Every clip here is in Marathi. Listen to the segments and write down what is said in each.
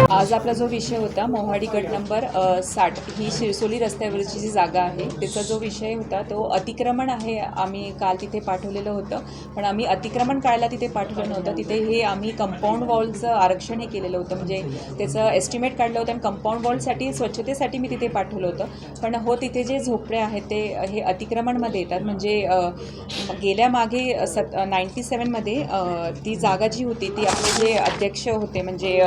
आज आपला जो विषय होता मोहाडी गट नंबर 60 ही शिरसोली रस्त्यावरची जी जागा आहे त्याचा जो विषय होता तो अतिक्रमण आहे। आम्ही काल तिथे पाठवलेलं होतं, पण आम्ही अतिक्रमण काढायला तिथे पाठवलं नव्हतं। तिथे हे आम्ही कंपाऊंड वॉलचं आरक्षण हे केलेलं होतं, म्हणजे त्याचं एस्टिमेट काढलं होतं आणि कंपाऊंड वॉलसाठी स्वच्छतेसाठी मी तिथे पाठवलं होतं। पण तिथे जे झोपडे आहेत ते हे अतिक्रमणमध्ये येतात। म्हणजे गेल्या मागे 97मध्ये ती जागा जी होती ती आपले जे अध्यक्ष होते, म्हणजे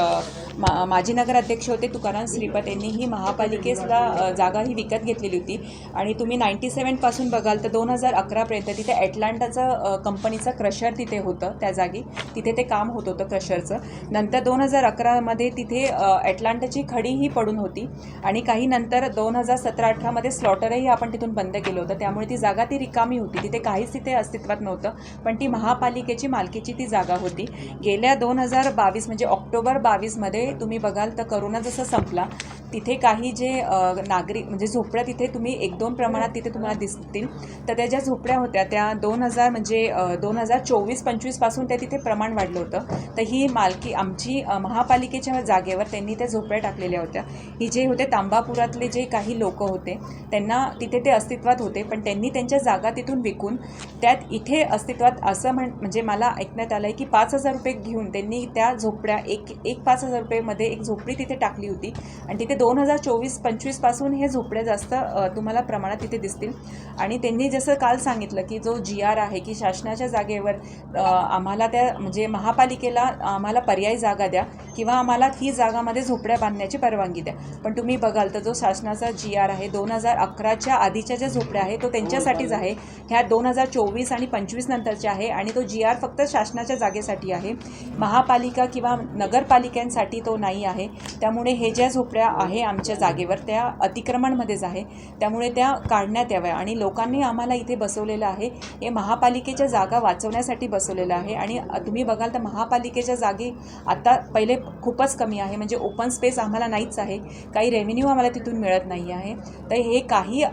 माजी नगराध्यक्ष होते तुकाराम श्रीपत यांनी ही महापालिकेला जागा ही विकत घेतलेली होती। आणि तुम्ही 97 पासून बघाल तर 2011 पर्यंत तिथे ॲटलांटाचं कंपनीचं क्रशर तिथे होतं, त्या जागी तिथे ते काम होत होतं क्रशरचं। नंतर 2011मध्ये तिथे ॲटलांटाची खडीही पडून होती आणि काही नंतर 2017-18मध्ये स्लॉटरही आपण तिथून बंद केलं होतं। त्यामुळे ती जागा ती रिकामी होती, तिथे काहीच तिथे अस्तित्वात नव्हतं, पण ती महापालिकेची मालकीची ती जागा होती। गेल्या 2022 म्हणजे ऑक्टोबर 22मध्ये तुम्ही बघाल तर करोना जसं संपला तिथे काही जे नागरिक म्हणजे झोपड्या तिथे तुम्ही 1-2 प्रमाणात तिथे तुम्हाला दिसतील, तर त्या ज्या झोपड्या होत्या त्या 2024-25 पासून त्या तिथे प्रमाण वाढलं होतं। तर ही मालकी आमची महापालिकेच्या जागेवर त्यांनी त्या झोपड्या टाकलेल्या होत्या। ही जे होते तांबापुरातले जे काही लोक होते त्यांना तिथे ते अस्तित्वात होते, पण त्यांनी त्यांच्या जागा तिथून विकून त्यात इथे अस्तित्वात असं म्हणजे मला ऐकण्यात आलं आहे की 5,000 रुपये घेऊन त्यांनी त्या झोपड्या एक 5,000 रुपयेमध्ये एक झोपडी तिथे टाकली होती। आणि तिथे 2024-25 पासून हे झोपड्या जास्त तुम्हाला प्रमाणात तिथे दिसतील। आणि त्यांनी जसं काल सांगितलं की जो GR आहे की शासनाच्या जागेवर आम्हाला त्या म्हणजे महापालिकेला आम्हाला पर्यायी जागा द्या किंवा आम्हाला ही जागामध्ये झोपड्या बांधण्याची परवानगी द्या। पण तुम्ही बघाल तर जो शासनाचा GR आहे 2011च्या आधीच्या ज्या झोपड्या आहे तो त्यांच्यासाठीच आहे, ह्या 2024 आणि 25 नंतरच्या आहे। आणि तो GR फक्त शासनाच्या जागेसाठी आहे, महापालिका किंवा नगरपालिकांसाठी तो नाही आहे। त्यामुळे हे ज्या झोपड्या आहे आमच्या जागेवर त्या अतिक्रमणमध्येच आहे, त्यामुळे त्या काढण्यात याव्या। आणि लोकांनी आम्हाला इथे बसवलेलं आहे हे महापालिकेच्या जागा वाचवण्यासाठी बसवलेलं आहे। आणि तुम्ही बघाल तर महापालिकेच्या जागी आता पहिले खूपच कमी आहे, म्हणजे ओपन स्पेस आम्हाला नाहीच आहे, काही रेव्हेन्यू आम्हाला तिथून मिळत नाही आहे। तर हे काही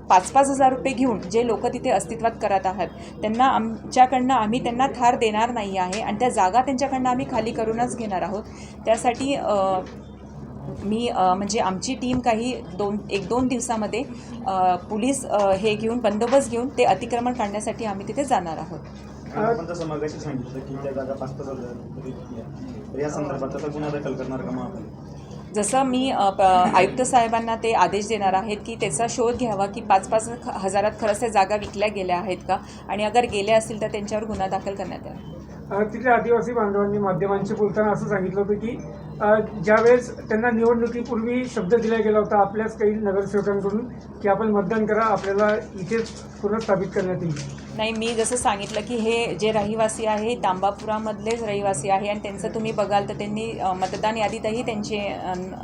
5-5 हजार रुपये घेऊन जे लोक तिथे अस्तित्वात करत आहात त्यांना आमच्याकडनं आम्ही त्यांना थार देणार नाही आहे आणि त्या जागा त्यांच्याकडनं आम्ही खाली करूनच घेणार आहोत। त्यासाठी मी म्हणजे आमची टीम काही 1-2 दिवसामध्ये पोलीस हे घेऊन बंदोबस्त घेऊन ते अतिक्रमण काढण्यासाठी आम्ही तिथे जाणार आहोत। आपण जसं मगाशी सांगितलं की त्या जागा 5,000 तर या संदर्भात तसा गुन्हा दाखल करणार का महापालिका? जसं मी आयुक्त साहेबांना ते आदेश देणार आहेत की त्याचा शोध घ्यावा की 5-5 हजारात खरंच त्या जागा विकल्या गेल्या आहेत का, आणि अगर गेल्या असतील तर त्यांच्यावर गुन्हा दाखल करण्यात यावा। तिथल्या आदिवासी बांधवांनी माध्यमांशी बोलताना असं सांगितलं होतं की ज्यावेळेस त्यांना निवडणुकीपूर्वी शब्द दिला गेला होता आपल्याच काही नगरसेवकांकडून की आपण मतदान करा, आपल्याला इथेच पुनर्स्थापित करण्यात येईल। नाही, मी जसं सांगितलं की हे जे रहिवासी आहे तांबापुरामधलेच रहिवासी आहे आणि त्यांचं तुम्ही बघाल तर त्यांनी मतदान यादीतही त्यांची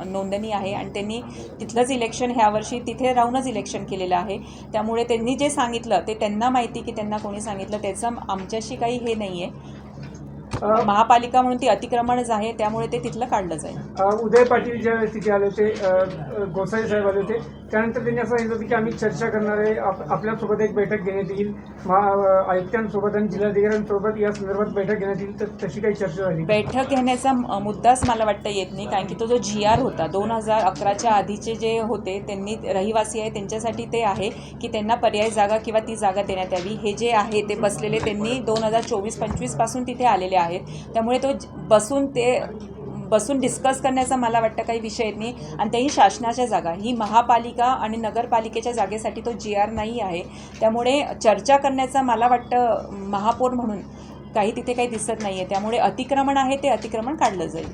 नोंदणी आहे आणि त्यांनी तिथलंच इलेक्शन ह्या वर्षी तिथे राहूनच इलेक्शन केलेलं आहे। त्यामुळे त्यांनी जे सांगितलं ते त्यांना माहिती की त्यांना कोणी सांगितलं, त्याचं आमच्याशी काही हे नाही आहे। महापालिका म्हणून ती अतिक्रमणच आहे, त्यामुळे ते तिथलं काढलं जाईल। उदय पाटील ज्या तिथे आले होते, गोसाई साहेब आले होते, त्यानंतर त्यांनी असं सांगितलं की आम्ही चर्चा करणार आहे, आपल्यासोबत एक बैठक घेण्यात येईल, आयुक्तांसोबत आणि जिल्हाधिकाऱ्यांसोबत या संदर्भात बैठक घेण्यात येईल। तर तशी काही चर्चा झाली? बैठक घेण्याचा मुद्दाच मला वाटतं येत नाही, कारण की तो जो GR होता 2011च्या आधीचे जे होते त्यांनी रहिवासी आहे त्यांच्यासाठी ते आहे की त्यांना पर्यायी जागा किंवा ती जागा देण्यात यावी। हे जे आहे ते बसलेले त्यांनी 2024-25 पासून तिथे आलेले आहेत, त्यामुळे तो बसून डिस्कस करण्याचा मला वाटतं काही विषय येत नाही। आणि त्याही शासनाच्या जागा, ही महापालिका आणि नगरपालिकेच्या जागेसाठी तो GR नाही आहे, त्यामुळे चर्चा करण्याचा मला वाटतं महापौर म्हणून काही तिथे काही दिसत नाही आहे। त्यामुळे अतिक्रमण आहे ते अतिक्रमण काढलं जाईल।